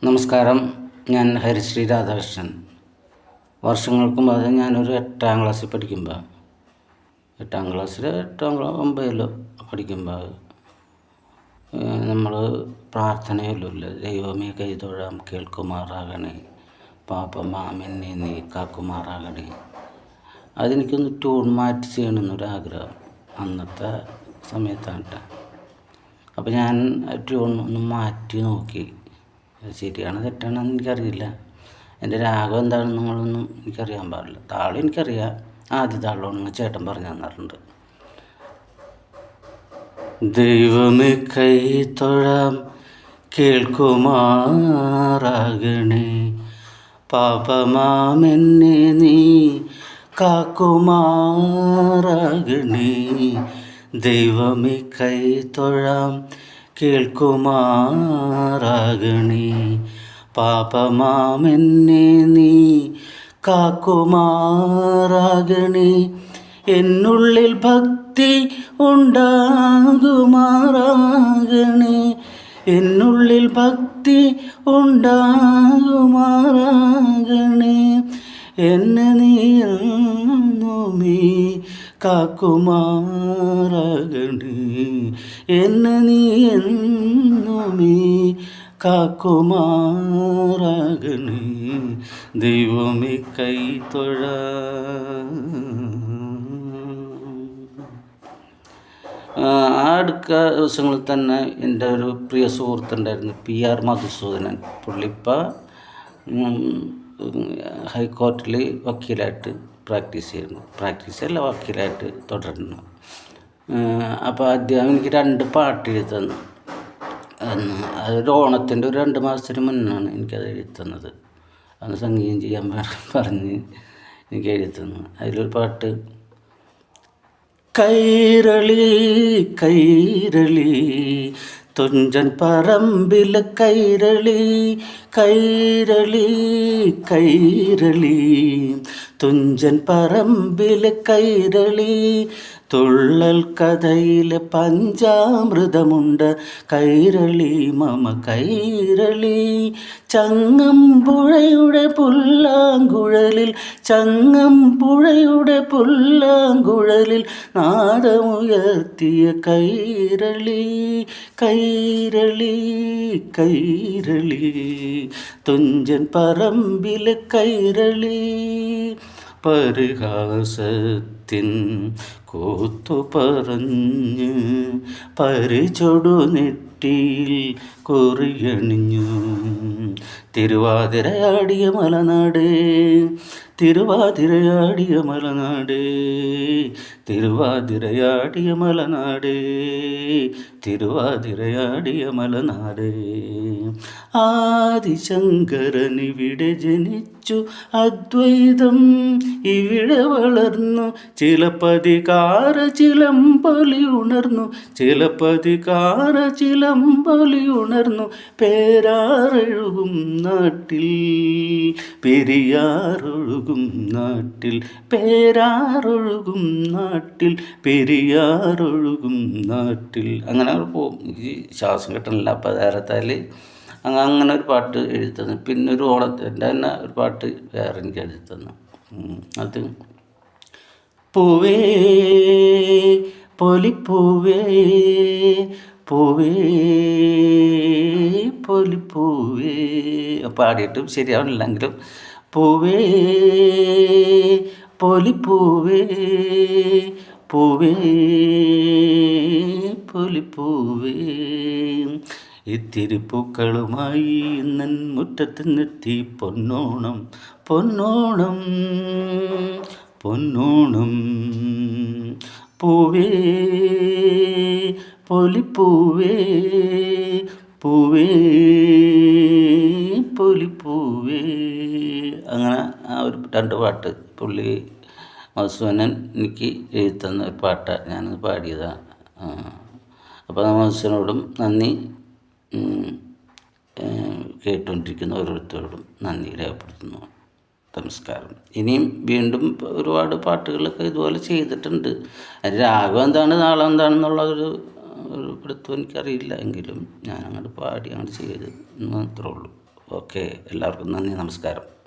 നമസ്കാരം. ഞാൻ ഹരിശ്രീ രാധാകൃഷ്ണൻ. വർഷങ്ങൾക്ക് മുമ്പ് ഞാനൊരു 8ാം ക്ലാസ്സിൽ പഠിക്കുമ്പോൾ 9 പഠിക്കുമ്പോൾ നമ്മൾ പ്രാർത്ഥനയില്ല, ദൈവമേ കൈതൊഴാം കേൾക്കുമാറാകണേ, പാപമാമെന്നെ നീ കാക്കുമാറാകണേ. അതെനിക്കൊന്ന് ട്യൂൺ മാറ്റി ചെയ്യണമെന്നൊരാഗ്രഹം അന്നത്തെ സമയത്താണ് കേട്ടോ. അപ്പോൾ ഞാൻ ട്യൂൺ ഒന്ന് മാറ്റി നോക്കി. ശരിയാണോ തെറ്റാണെന്ന് എനിക്കറിയില്ല. എൻ്റെ രാഗം എന്താണെന്ന് നിങ്ങളൊന്നും എനിക്കറിയാൻ പാടില്ല. താളം എനിക്കറിയാം, ആദ്യ താളമാണെന്ന് ചേട്ടൻ പറഞ്ഞു തന്നിട്ടുണ്ട്. ദൈവമേ കൈ തൊഴാം കേൾക്കുമാറാകണേ, പാപമാമെന്നെ നീ കാക്കുമാറാകണേ. ദൈവമേ കൈ തൊഴാം കേൾക്കുമാറാകണേ, പാപമാമെന്നെ നീ കാക്കുമാറാകണേ. എന്നുള്ളിൽ ഭക്തി ഉണ്ടാകുമാറാകണേ, എന്നുള്ളിൽ ഭക്തി ഉണ്ടാകുമാറാകണേ. എന്നെ നീ എന്നുമേ കാക്കുമാറാകണേ, എന്നെ നീ എന്നുമേ കാക്കുമാറാകണേ. ദൈവമേ കൈ തൊഴാം. അടുത്ത ദിവസങ്ങളിൽ തന്നെ എൻ്റെ ഒരു പ്രിയ സുഹൃത്തുണ്ടായിരുന്നു, PR മധുസൂദനൻ. പുള്ളിപ്പോൾ ഹൈക്കോർട്ടിൽ വക്കീലായിട്ട് വക്കീലായിട്ട് തുടരുന്നു. അപ്പോൾ അദ്ദേഹം എനിക്ക് 2 പാട്ട് എഴുതി തന്നു. അതൊരു ഓണത്തിൻ്റെ ഒരു 2 മാസത്തിന് മുന്നാണ് എനിക്കത് എഴുതി തന്നത്. അന്ന് സംഗീതം ചെയ്യാൻ പറഞ്ഞ് എനിക്ക് എഴുതി തന്നു. അതിലൊരു പാട്ട്, കൈരളി കൈരളി തുഞ്ചൻ പറമ്പിലെ കൈരളി, കൈരളി കൈരളി തുഞ്ചൻ പറമ്പിലെ കൈരളി, തുള്ളൽ കഥയിലെ പഞ്ചാമൃതമുണ്ട് കൈരളി മമ കൈരളി. ചങ്ങമ്പുഴയുടെ പുല്ലാങ്കുഴലിൽ, ചങ്ങമ്പുഴയുടെ പുല്ലാങ്കുഴലിൽ നാദമുയർത്തിയ കൈരളി, കൈരളി കൈരളി തുഞ്ചൻ പറമ്പിലെ കൈരളി. പരിഹാസത്തിൻ കൂത്തു പറഞ്ഞ് പരിചൊടു നെറ്റിയിൽ കുറിയണിഞ്ഞു, തിരുവാതിരയാടിയ മലനാട്, തിരുവാതിരയാടിയ മലനാട്, തിരുവാതിരയാടിയ മലനാട്, തിരുവാതിരയാടിയ മലനാട്. ആദിശങ്കരൻ ഇവിടെ ജനിച്ചു, അദ്വൈതം ഇവിടെ വളർന്നു, ചിലപ്പതികാര ചിലമ്പൊലി ഉണർന്നു, ചിലപ്പതികാര ചിലമ്പൊലി ഉണർന്നു. പേരാറൊഴുകും നാട്ടിൽ, പെരിയാറൊഴുകും നാട്ടിൽ, പേരാറൊഴുകും നാട്ടിൽ, പെരിയാറൊഴുകും നാട്ടിൽ. അങ്ങനെ പോകും. ഈ ശ്വാസം കിട്ടണില്ല. അപ്പം നേരത്താൽ അങ്ങനെ ഒരു പാട്ട് എഴുതി തന്നു. പിന്നെ ഒരു ഓണത്തിൻ്റെ തന്നെ ഒരു പാട്ട് വേറെ എനിക്ക് എഴുതി തന്നു. അത്, പൂവേ പൊലിപ്പൂവേ പൂവേ പൊലിപ്പൂവേ, പാടിയിട്ടും ശരിയാവണില്ലെങ്കിലും, പൂവേ പൊലിപ്പൂവേ പൂവേ പൊലിപ്പൂവേ. ഇത്തിരി പൂക്കളുമായി ഇന്നൻ മുറ്റത്തെത്തി പൊന്നോണം, പൊന്നോണം പൊന്നോണം. പൂവേ പൊലിപ്പൂവേ പൂവേ പൊലിപ്പൂവേ. അങ്ങനെ ആ ഒരു 2 പാട്ട് പുള്ളി മധുസൂദനൻ എനിക്ക് എഴുതി തന്ന ഒരു പാട്ടാണ്, ഞാനത് പാടിയതാണ്. അപ്പോൾ മധുസൂദനോടും നന്ദി, കേട്ടുകൊണ്ടിരിക്കുന്ന ഓരോരുത്തരോടും നന്ദി രേഖപ്പെടുത്തുന്നു. നമസ്കാരം. ഇനിയും വീണ്ടും ഒരുപാട് പാട്ടുകളൊക്കെ ഇതുപോലെ ചെയ്തിട്ടുണ്ട്. അതിൻ്റെ രാഗം എന്താണ്, താളം എന്താണെന്നുള്ള ഒരു പിടുത്തം എനിക്കറിയില്ല. എങ്കിലും ഞാൻ അങ്ങോട്ട് പാടി അങ്ങോട്ട് ചെയ്ത് എന്ന് മാത്രമേ ഉള്ളൂ. ഓക്കെ, എല്ലാവർക്കും നന്ദി, നമസ്കാരം.